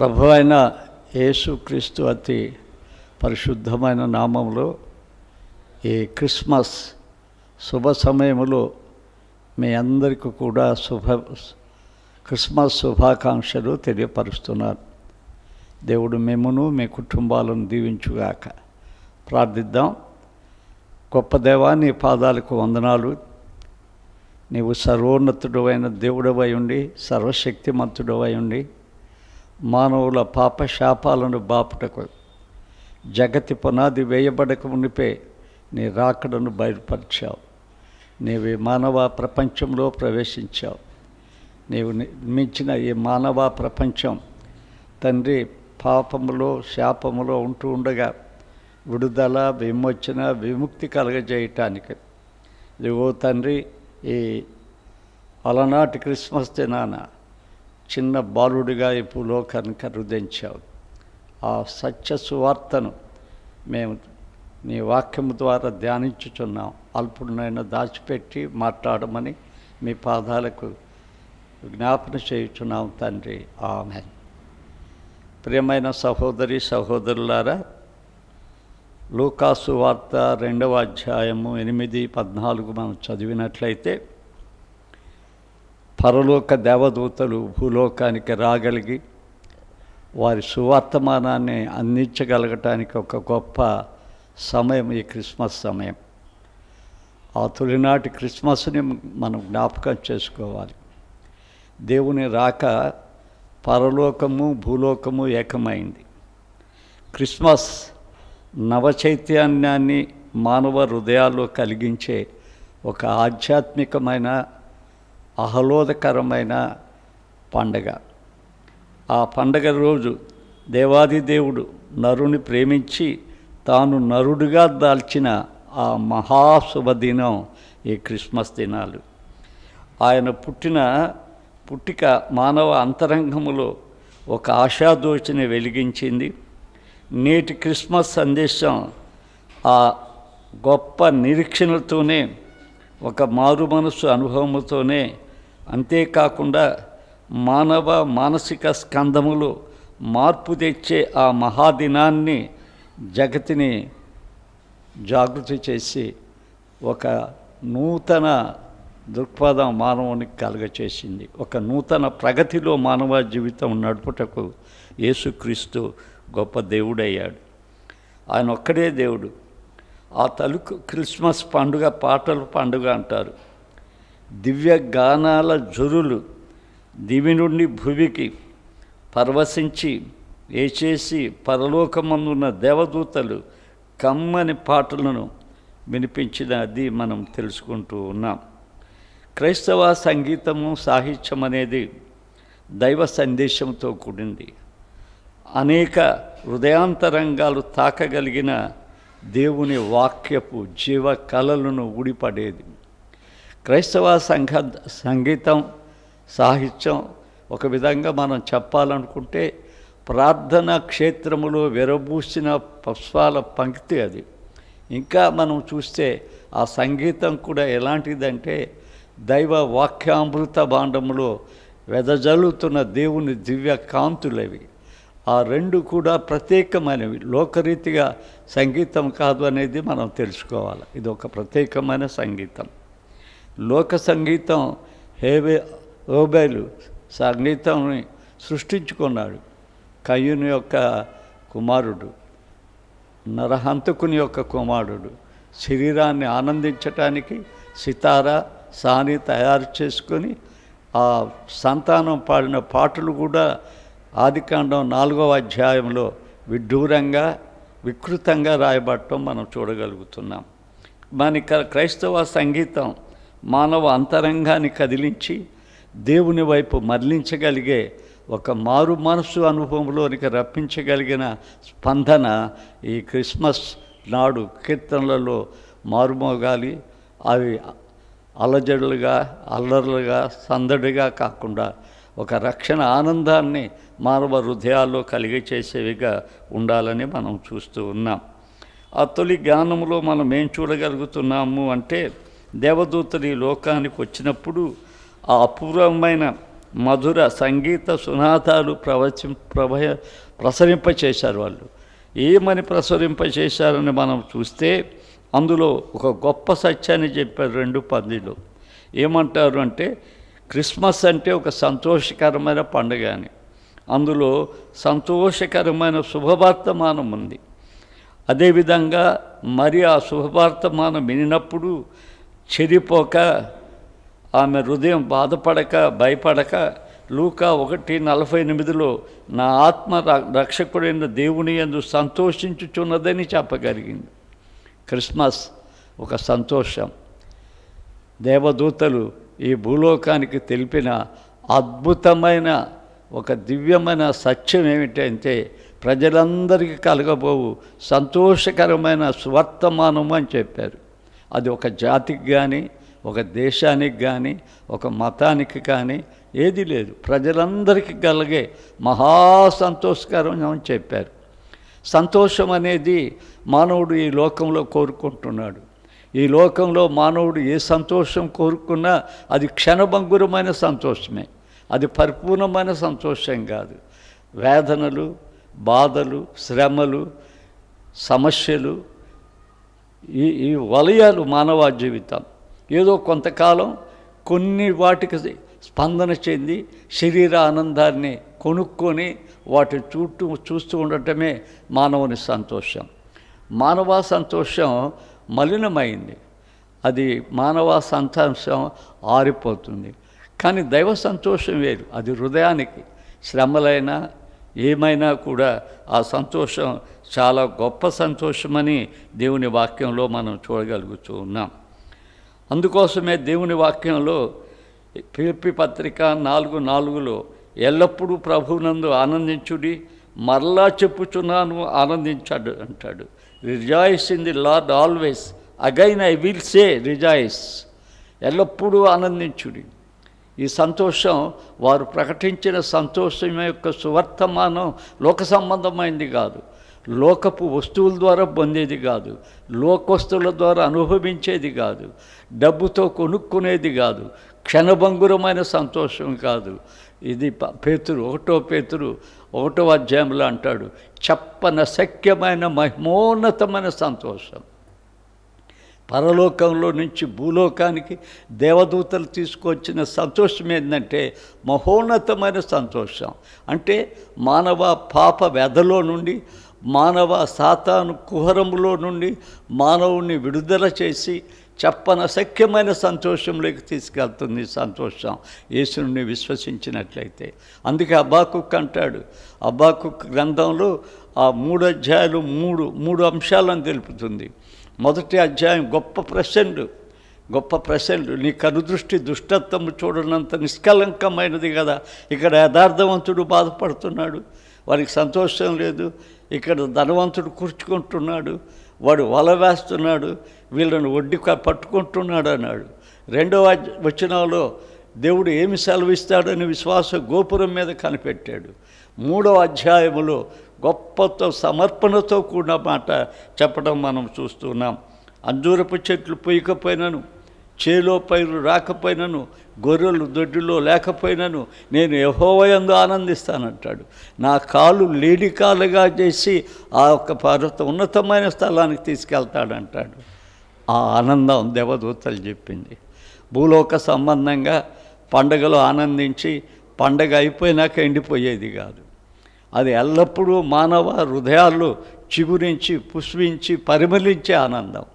ప్రభు అయిన యేసుక్రీస్తు అతి పరిశుద్ధమైన నామంలో ఈ క్రిస్మస్ శుభ సమయంలో మీ అందరికీ కూడా క్రిస్మస్ శుభాకాంక్షలు తెలియపరుస్తున్నాను. దేవుడు మిమ్మును మీ కుటుంబాలను దీవించుగాక. ప్రార్థిద్దాం. గొప్ప దేవా, నీ పాదాలకు వందనాలు. నీవు సర్వోన్నతుడు అయిన దేవుడవై ఉండి, సర్వశక్తిమంతుడవై ఉండి, మానవుల పాప శాపాలను బాపుటకు జగతి పునాది వేయబడక మునిపే నీ రాకడను బయలుపరిచావు. నీవు మానవ ప్రపంచంలో ప్రవేశించావు. నీవు నిర్మించిన ఈ మానవ ప్రపంచం తండ్రి పాపములో శాపములో ఉంటూ ఉండగా విడుదల, విమోచన, విముక్తి కలగజేయటానికి ఇదిగో తండ్రి ఈ అలనాటి క్రిస్మస్ దినాన చిన్న బాలుడిగా ఈ భూలోకానికి రుదించావు. ఆ సత్య సువార్తను మేము నీ వాక్యము ద్వారా ధ్యానించుచున్నాం. అల్పుడినైనా దాచిపెట్టి మాట్లాడమని మీ పాదాలకు జ్ఞాపన చేయుచున్నాం తండ్రి. ఆమేన్. ప్రియమైన సహోదరి సహోదరులారా, లూకాసు వార్త 2వ అధ్యాయము 8-14 మనం చదివినట్లయితే, పరలోక దేవదూతలు భూలోకానికి రాగలిగి వారి సువర్తమానాన్ని అందించగలగటానికి ఒక గొప్ప సమయం ఈ క్రిస్మస్ సమయం. ఆ తొలినాటి క్రిస్మస్ని మనం జ్ఞాపకం చేసుకోవాలి. దేవుని రాక పరలోకము భూలోకము ఏకమైంది. క్రిస్మస్ నవచైతన్యాన్ని మానవ హృదయాల్లో కలిగించే ఒక ఆధ్యాత్మికమైన ఆహ్లాదకరమైన పండగ. ఆ పండగ రోజు దేవాది దేవుడు నరుని ప్రేమించి తాను నరుడిగా దాల్చిన ఆ మహాశుభదినం ఈ క్రిస్మస్ దినాలు. ఆయన పుట్టిక మానవ అంతరంగములో ఒక ఆశాదోచని వెలిగించింది. నేటి క్రిస్మస్ సందేశం ఆ గొప్ప నిరీక్షణలతోనే, ఒక మారు మనసు అనుభవముతోనే, అంతేకాకుండా మానవ మానసిక స్కందములో మార్పు తెచ్చే ఆ మహాదినాన్ని జగతిని జాగృతి చేసి ఒక నూతన దృక్పథం మానవునికి కలుగచేసింది. ఒక నూతన ప్రగతిలో మానవ జీవితం నడుపుటకు యేసుక్రీస్తు గొప్ప దేవుడయ్యాడు. ఆయన ఒక్కడే దేవుడు. ఆ తలుకు క్రిస్మస్ పండుగ పాటల పండుగ అంటారు. దివ్య గానాల జురులు దివి నుండి భువికి పరవశించి ఏచేసి పరలోకమందున్న దేవదూతలు కమ్మని పాటలను వినిపించినది మనం తెలుసుకుంటూ ఉన్నాం. క్రైస్తవ సంగీతము, సాహిత్యం అనేది దైవ సందేశంతో కూడింది. అనేక హృదయాంతరంగాలు తాకగలిగిన దేవుని వాక్యపు జీవ కళలను ఊడిపడేది. క్రైస్తవ సంగీతం, సాహిత్యం ఒక విధంగా మనం చెప్పాలనుకుంటే ప్రార్థనా క్షేత్రములో విరబూసిన పుష్పాల పంక్తి అది. ఇంకా మనం చూస్తే ఆ సంగీతం కూడా ఎలాంటిదంటే దైవ వాక్యామృత భాండములో వెదజల్లుతున్న దేవుని దివ్య కాంతులవి. ఆ రెండు కూడా ప్రత్యేకమైనవి. లోకరీతిగా సంగీతం కాదు అనేది మనం తెలుసుకోవాలి. ఇది ఒక ప్రత్యేకమైన సంగీతం. లోక సంగీతం హోబేలు సంగీతాన్ని సృష్టించుకున్నాడు. కయ్యూని యొక్క కుమారుడు, నరహంతకుని యొక్క కుమారుడు. శరీరాన్ని ఆనందించటానికి సితారా, సాని తయారు చేసుకొని ఆ సంతానం పాడిన పాటలు కూడా ఆదికాండం 4వ అధ్యాయంలో విడ్డూరంగా వికృతంగా రాయబడటం మనం చూడగలుగుతున్నాం. మన క్రైస్తవ సంగీతం మానవ అంతరంగాన్ని కదిలించి దేవుని వైపు మరలించగలిగే ఒక మారు మనసు అనుభవంలోనికి రప్పించగలిగిన స్పందన ఈ క్రిస్మస్ నాడు కీర్తనలలో మారుమోగాలి. అవి అలజడులుగా, అల్లర్లుగా, సందడిగా కాకుండా ఒక రక్షణ ఆనందాన్ని మానవ హృదయాల్లో కలిగచేసేవిగా ఉండాలని మనం చూస్తూ ఉన్నాం. ఆ తొలి జ్ఞానంలో మనం ఏం చూడగలుగుతున్నాము అంటే, దేవదూతలు ఈ లోకానికి వచ్చినప్పుడు ఆ అపూర్వమైన మధుర సంగీత సునాదాలు ప్రసరింపచేశారు. వాళ్ళు ఏమని ప్రసరింపచేశారని మనం చూస్తే అందులో ఒక గొప్ప సత్యాన్ని చెప్పారు 2:10. ఏమంటారు అంటే, క్రిస్మస్ అంటే ఒక సంతోషకరమైన పండుగ అని, అందులో సంతోషకరమైన శుభవర్తమానం ఉంది. అదేవిధంగా మరి ఆ శుభవర్తమానం వినినప్పుడు చెడిపోక, ఆమె హృదయం బాధపడక, భయపడక, లూకా 1:48 నా ఆత్మ రక్షకుడైన దేవుని యందు సంతోషించుచున్నదని చెప్పగలిగింది. క్రిస్మస్ ఒక సంతోషం. దేవదూతలు ఈ భూలోకానికి తెలిపిన అద్భుతమైన ఒక దివ్యమైన సత్యం ఏమిటంటే, ప్రజలందరికీ కలగబోవు సంతోషకరమైన సువర్తమానము అని చెప్పారు. అది ఒక జాతికి కానీ, ఒక దేశానికి కానీ, ఒక మతానికి కానీ ఏది లేదు, ప్రజలందరికీ కలిగే మహాసంతోషకరం అని చెప్పారు. సంతోషం అనేది మానవుడు ఈ లోకంలో కోరుకుంటున్నాడు. ఈ లోకంలో మానవుడు ఏ సంతోషం కోరుకున్నా అది క్షణభంగురమైన సంతోషమే, అది పరిపూర్ణమైన సంతోషం కాదు. వేదనలు, బాధలు, శ్రమలు, సమస్యలు, ఈ వలయాలు మానవ జీవితం. ఏదో కొంతకాలం కొన్ని వాటికి స్పందన చెంది శరీర ఆనందాన్ని కొనుక్కొని వాటి చూస్తూ ఉండటమే మానవుని సంతోషం. మానవ సంతోషం మలినమైంది, అది మానవ సంతోషం ఆరిపోతుంది. కానీ దైవ సంతోషం వేరు, అది హృదయానికి. శ్రమలైనా ఏమైనా కూడా ఆ సంతోషం చాలా గొప్ప సంతోషమని దేవుని వాక్యంలో మనం చూడగలుగుతూ ఉన్నాం. అందుకోసమే దేవుని వాక్యంలో ఫిలిప్పీ పత్రిక 4:4 ఎల్లప్పుడూ ప్రభువునందు ఆనందించుడి, మరలా చెప్పుచున్నాను ఆనందించాడు అంటాడు. Rejoice in the lord always, again I will say rejoice. ఎల్లప్పుడూ ఆనందించుడి. ఈ సంతోషం వారు ప్రకటించిన సంతోషం యొక్క సువర్తమానం లోక సంబంధమైంది కాదు, లోకపు వస్తువుల ద్వారా పొందేది కాదు, లోకవస్తువుల ద్వారా అనుభవించేది కాదు, డబ్బుతో కొనుక్కునేది కాదు, క్షణభంగురమైన సంతోషం కాదు. ఇది పేతురు 1 అంటాడు, చెప్పనశక్యమైన మహిమోన్నతమైన సంతోషం. పరలోకంలో నుంచి భూలోకానికి దేవదూతలు తీసుకొచ్చిన సంతోషం ఏంటంటే మహోన్నతమైన సంతోషం. అంటే మానవ పాప వ్యధలో నుండి, మానవ సాతాను కుహరములో నుండి మానవుని విడుదల చేసి చెప్పనశక్యమైన సంతోషంలోకి తీసుకెళ్తుంది సంతోషం, యేసుని విశ్వసించినట్లయితే. అందుకే హబక్కూకు అంటాడు, హబక్కూకు గ్రంథంలో ఆ 3 అధ్యాయాలు 3 అంశాలను తెలుపుతుంది. మొదటి అధ్యాయం గొప్ప ప్రశ్నలు. నీ కనుదృష్టి దుష్టత్వము చూడనంత నిష్కలంకమైనది కదా. ఇక్కడ యథార్థవంతుడు బాధపడుతున్నాడు, వారికి సంతోషం లేదు. ఇక్కడ ధనవంతుడు కూర్చుకుంటున్నాడు, వాడు వల వేస్తున్నాడు, వీళ్ళను ఒడ్డి పట్టుకుంటున్నాడు అన్నాడు. 2వ వచనంలో దేవుడు ఏమి సెలవిస్తాడని విశ్వాస గోపురం మీద కనిపెట్టాడు. 3వ అధ్యాయములో గొప్పతో సమర్పణతో కూడిన మాట చెప్పడం మనం చూస్తున్నాం. అంజూరపు చెట్లు పూయకపోయినను, చేలో పైరు రాకపోయినను, గొర్రెలు దొడ్డిలో లేకపోయినను నేను యెహోవా యందు ఆనందిస్తానంటాడు. నా కాలు లేడికాలుగా చేసి ఆ యొక్క ఉన్నతమైన స్థలానికి తీసుకెళ్తాడంటాడు. ఆ ఆనందం దేవదూతలు చెప్పింది. భూలోక సంబంధంగా పండగలో ఆనందించి పండగ అయిపోయినాక ఎండిపోయేది కాదు. అది ఎల్లప్పుడూ మానవ హృదయాల్లో చిగురించి పుష్పించి పరిమళించే ఆనందం.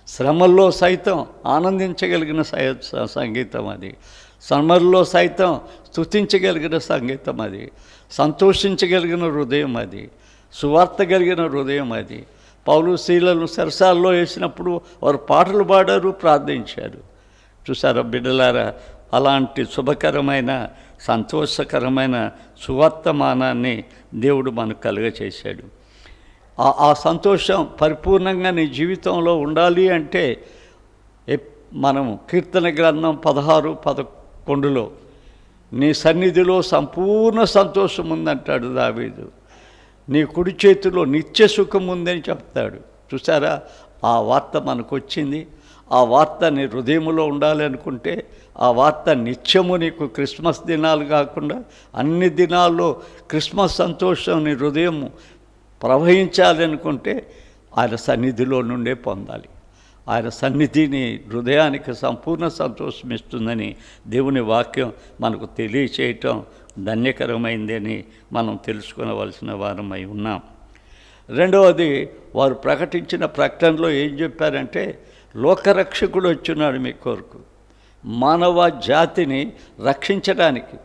శ్రమల్లో సైతం ఆనందించగలిగిన సంగీతం అది, శ్రమల్లో సైతం స్తుతించగలిగిన సంగీతం అది, సంతోషించగలిగిన హృదయం అది, సువార్త కలిగిన హృదయం అది. పౌలు శీలను సరసాల్లో వేసినప్పుడు వారు పాటలు పాడారు, ప్రార్థించారు. చూసారా బిడ్డలారా, అలాంటి శుభకరమైన సంతోషకరమైన సువర్తమానాన్ని దేవుడు మనకు కలుగచేశాడు. ఆ సంతోషం పరిపూర్ణంగా నీ జీవితంలో ఉండాలి అంటే మనము కీర్తన గ్రంథం 16:11 నీ సన్నిధిలో సంపూర్ణ సంతోషం ఉందంటాడు దావీదు. నీ కుడి చేతిలో నిత్య సుఖం ఉందని చెప్తాడు. చూసారా, ఆ వార్త మనకు వచ్చింది. ఆ వార్త నీ హృదయంలో ఉండాలి అనుకుంటే, ఆ వార్త నిత్యము నీకు క్రిస్మస్ దినాలు కాకుండా అన్ని దినాల్లో క్రిస్మస్ సంతోషం నీ హృదయం ప్రవహించాలి అనుకుంటే ఆయన సన్నిధిలో నుండే పొందాలి. ఆయన సన్నిధిని హృదయానికి సంపూర్ణ సంతోషం ఇస్తుందని దేవుని వాక్యం మనకు తెలియచేయటం ధన్యకరమైందని మనం తెలుసుకొనవలసిన వారమై ఉన్నాం. రెండవది, వారు ప్రకటించిన ప్రకటనలో ఏం చెప్పారంటే, లోకరక్షకుడు వచ్చున్నాడు మీ కొరకు. మానవ జాతిని రక్షించడానికి,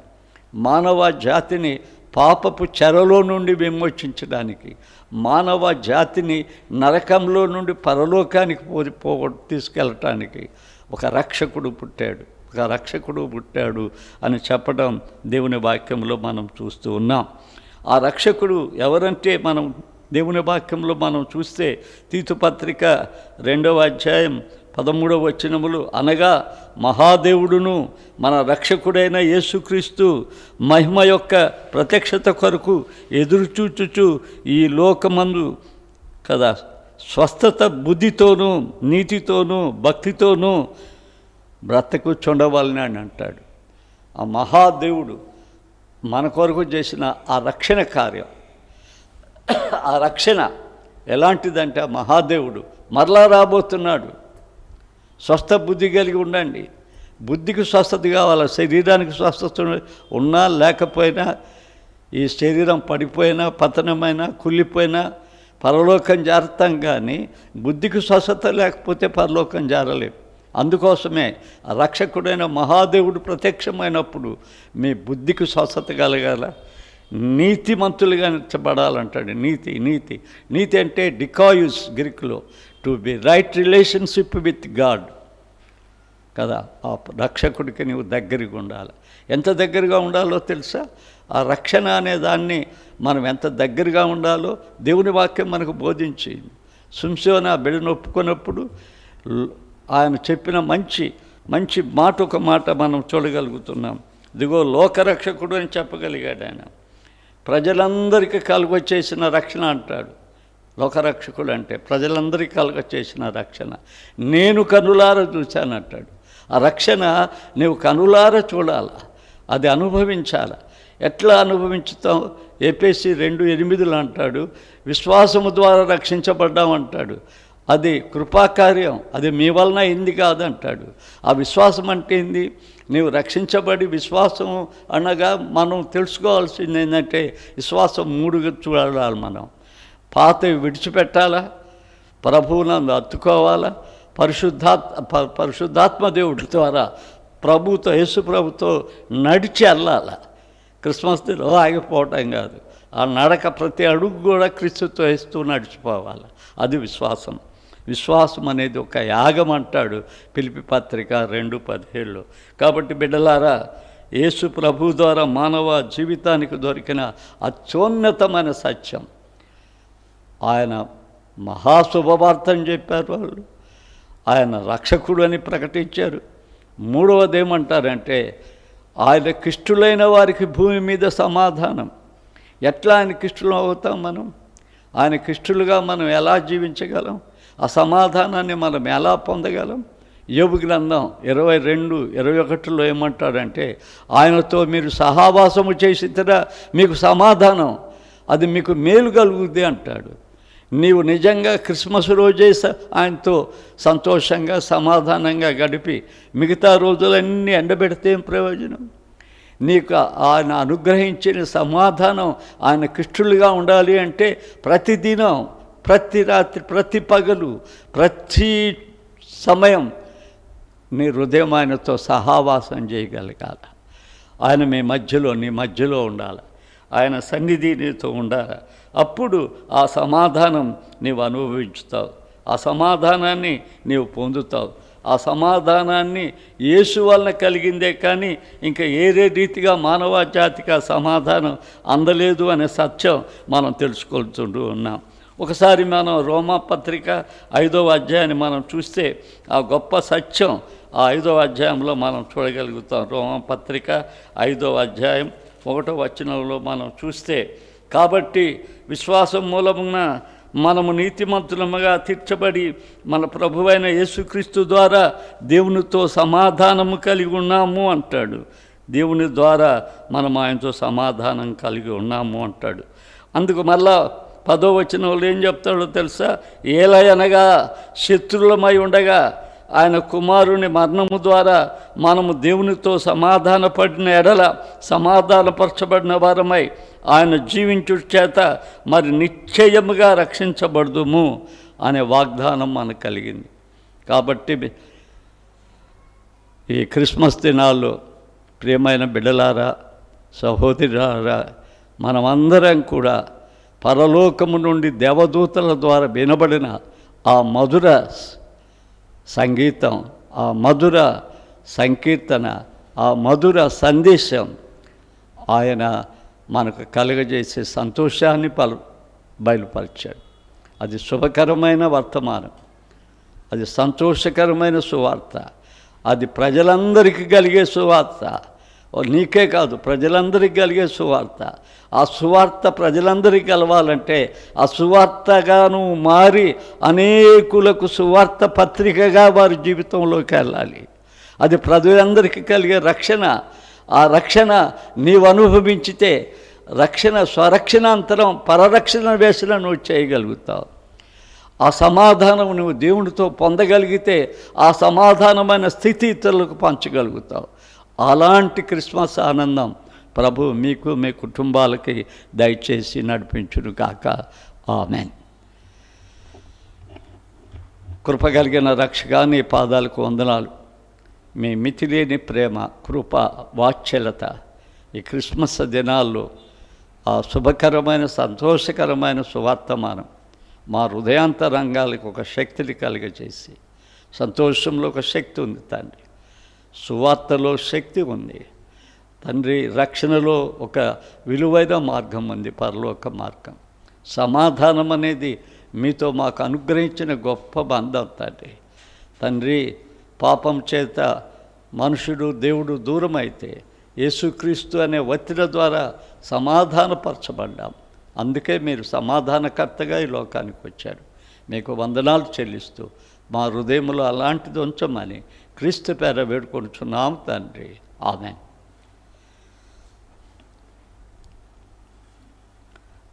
మానవ జాతిని పాపపు చెరలో నుండి విమోచించడానికి, మానవ జాతిని నరకంలో నుండి పరలోకానికి తీసుకెళ్ళటానికి ఒక రక్షకుడు పుట్టాడు అని చెప్పడం దేవుని వాక్యంలో మనం చూస్తూ ఉన్నాం. ఆ రక్షకుడు ఎవరంటే, మనం దేవుని వాక్యంలో మనం చూస్తే తీతు పత్రిక 2వ అధ్యాయం 13వ వచనములు, అనగా మహాదేవుడును మన రక్షకుడైన యేసుక్రీస్తు మహిమ యొక్క ప్రత్యక్షత కొరకు ఎదురుచూచుచు ఈ లోకమందు కదా స్వస్థత బుద్ధితోనూ నీతితోనూ భక్తితోనూ బ్రతకుచుండవాలని అని అంటాడు. ఆ మహాదేవుడు మన కొరకు చేసిన ఆ రక్షణ కార్యం, ఆ రక్షణ ఎలాంటిదంటే, ఆ మహాదేవుడు మరలా రాబోతున్నాడు. స్వస్థ బుద్ధి కలిగి ఉండండి. బుద్ధికి స్వస్థత కావాలా, శరీరానికి స్వస్థత ఉన్నా లేకపోయినా, ఈ శరీరం పడిపోయినా పతనమైనా కుళ్ళిపోయినా పరలోకం జారుతాం, కానీ బుద్ధికి స్వస్థత లేకపోతే పరలోకం జారలేం. అందుకోసమే రక్షకుడైన మహాదేవుడు ప్రత్యక్షమైనప్పుడు మీ బుద్ధికి స్వస్థత కలగాల, నీతిమంతులుగా నిచ్చబడాలంటాడు. నీతి అంటే డికాయుస్ గ్రీకులో, to be right relationship with God కదా. ఆ రక్షకుడికి నీవు దగ్గరగా ఉండాలి. ఎంత దగ్గరగా ఉండాలో తెలుసా? ఆ రక్షణ అనే దాన్ని మనం ఎంత దగ్గరగా ఉండాలో దేవుని వాక్యం మనకు బోధించింది. సంసోను ఆ బిడ్డను ఒప్పుకున్నప్పుడు ఆయన చెప్పిన మంచి మాట, ఒక మాట మనం చూడగలుగుతున్నాం. ఇదిగో లోకరక్షకుడు అని చెప్పగలిగాడు ఆయన. ప్రజలందరికీ కలుగొచ్చేసిన రక్షణ అంటాడు. లోకరక్షకుడు అంటే ప్రజలందరికీ కలుగొచ్చేసిన రక్షణ. నేను కనులారా చూశాను అంటాడు. ఆ రక్షణ నీవు కనులారా చూడాలా, అది అనుభవించాలి. ఎట్లా అనుభవించుతాం? ఎఫెసీ 2:8 అంటాడు, విశ్వాసము ద్వారా రక్షించబడ్డామంటాడు. అది కృపాకార్యం, అది మీ వలన అయింది కాదంటాడు. ఆ విశ్వాసం అంటే ఏంది? నీవు రక్షించబడి, విశ్వాసం అనగా మనం తెలుసుకోవాల్సింది ఏంటంటే, విశ్వాసం 3గా చూడాలి. మనం పాతవి విడిచిపెట్టాలా, ప్రభువునందు అత్తుకోవాలా, పరిశుద్ధాత్మ దేవుడి ద్వారా ప్రభుతో, యేసు ప్రభుతో నడిచి వెళ్ళాలా. క్రిస్మస్ దినం ఆగిపోవటం కాదు, ఆ నడక ప్రతి అడుగు కూడా క్రీస్తుతో వేస్తూ నడిచిపోవాలి. అది విశ్వాసం అనేది ఒక యాగం అంటాడు ఫిలిప్పీ పత్రిక 2:17. కాబట్టి బిడ్డలారా, యేసు ప్రభు ద్వారా మానవ జీవితానికి దొరికిన అత్యున్నతమైన సత్యం, ఆయన మహాశుభవార్తని చెప్పారు వాళ్ళు, ఆయన రక్షకుడు అని ప్రకటించారు. మూడవది ఏమంటారంటే, ఆయనకి ఇష్టలైన వారికి భూమి మీద సమాధానం. ఎట్లా ఆయనకి ఇష్టలం అవుతాం మనం? ఆయనకి ఇష్టలుగా మనం ఎలా జీవించగలం? ఆ సమాధానాన్ని మనం ఎలా పొందగలం? యోబు గ్రంథం 22:21 ఏమంటాడంటే, ఆయనతో మీరు సహవాసము చేసిరా మీకు సమాధానం, అది మీకు మేలు కలుగుద్ది అంటాడు. నీవు నిజంగా క్రిస్మస్ రోజే ఆయనతో సంతోషంగా సమాధానంగా గడిపి మిగతా రోజులన్నీ ఎండబెడితే ఏం ప్రయోజనం? నీకు ఆయన అనుగ్రహించిన సమాధానం, ఆయన కిష్టులుగా ఉండాలి అంటే ప్రతిదినం, ప్రతి రాత్రి, ప్రతి పగలు, ప్రతి సమయం నీ హృదయం ఆయనతో సహవాసం చేయగలగాలి. ఆయన నీ మధ్యలో ఉండాలి. ఆయన సన్నిధి నీతో ఉండాలి. అప్పుడు ఆ సమాధానం నీవు అనుభవించుతావు, ఆ సమాధానాన్ని నీవు పొందుతావు. ఆ సమాధానాన్ని యేసు వలన కలిగిందే కానీ ఇంకా ఏదే రీతిగా మానవ జాతికి ఆ సమాధానం అందలేదు అనే సత్యం మనం తెలుసుకుంటూ ఉన్నాం. ఒకసారి మనం రోమా పత్రిక 5వ అధ్యాయాన్ని మనం చూస్తే ఆ గొప్ప సత్యం ఆ 5వ అధ్యాయంలో మనం చూడగలుగుతాం. రోమా పత్రిక 5వ అధ్యాయం 1వ వచనంలో మనం చూస్తే, కాబట్టి విశ్వాసం మూలమున మనము నీతిమంతులముగా తీర్చబడి మన ప్రభువైన యేసుక్రీస్తు ద్వారా దేవునితో సమాధానము కలిగి ఉన్నాము అంటాడు. దేవుని ద్వారా మనం ఆయనతో సమాధానం కలిగి ఉన్నాము అంటాడు. అందుకు మళ్ళా 10వ వచనంలో ఏం చెప్తాడో తెలుసా? ఏలయనగా శత్రులమై ఉండగా ఆయన కుమారుని మరణము ద్వారా మనము దేవునితో సమాధానపడిన ఎడల సమాధానపరచబడిన వారమై ఆయన జీవించు చేత మరి నిశ్చయముగా రక్షించబడుదుము అనే వాగ్దానం మనకు కలిగింది. కాబట్టి ఈ క్రిస్మస్ దినాల్లో ప్రియమైన బిడ్డలారా, సహోదరులారా, మనమందరం కూడా పరలోకము నుండి దేవదూతల ద్వారా వినబడిన ఆ మధుర సంగీతం, ఆ మధుర సంకీర్తన, ఆ మధుర సందేశం ఆయన మనకు కలుగజేసే సంతోషాన్ని బయలుపరిచాడు. అది శుభకరమైన వర్తమానం, అది సంతోషకరమైన సువార్త, అది ప్రజలందరికీ కలిగే సువార్త. నీకే కాదు, ప్రజలందరికీ కలిగే సువార్త. ఆ సువార్త ప్రజలందరికీ కలవాలంటే ఆ సువార్తగాను మారి అనేకులకు సువార్త పత్రికగా వారి జీవితంలోకి వెళ్ళాలి. అది ప్రజలందరికీ కలిగే రక్షణ. ఆ రక్షణ నీవు అనుభవించితే రక్షణ, స్వరక్షణాంతరం పరరక్షణ వేసిన నువ్వు చేయగలుగుతావు. ఆ సమాధానం నువ్వు దేవునితో పొందగలిగితే ఆ సమాధానమైన స్థితి ఇతరులకు పంచగలుగుతావు. అలాంటి క్రిస్మస్ ఆనందం ప్రభు మీకు, మీ కుటుంబాలకి దయచేసి నడిపించును గాక. ఆమేన్. కృప కలిగిన రక్షగా నీ పాదాలకు వందనాలు. మీ మితిలేని ప్రేమ, కృప, వాత్సల్యత ఈ క్రిస్మస్ దినాల్లో ఆ శుభకరమైన సంతోషకరమైన సువార్తమానం మా హృదయాంతరంగాలకు ఒక శక్తిని కలిగజేసి, సంతోషంలో ఒక శక్తి ఉంది తండ్రి, సువార్తలో శక్తి ఉంది తండ్రి, రక్షణలో ఒక విలువైన మార్గం ఉంది, పరలోక మార్గం. సమాధానం అనేది మీతో మాకు అనుగ్రహించిన గొప్ప బంధం తండ్రి. తండ్రి, పాపం చేత మనుషుడు దేవుడు దూరమైతే యేసుక్రీస్తు అనే వత్తిడి ద్వారా సమాధానపరచబడ్డాం. అందుకే మీరు సమాధానకర్తగా ఈ లోకానికి వచ్చారు. మీకు వందనాలు చెల్లిస్తూ మా హృదయంలో అలాంటిది ఉంచమని క్రీస్తు పేర వేడుకొనుచున్నాం తండ్రి. ఆమేన్.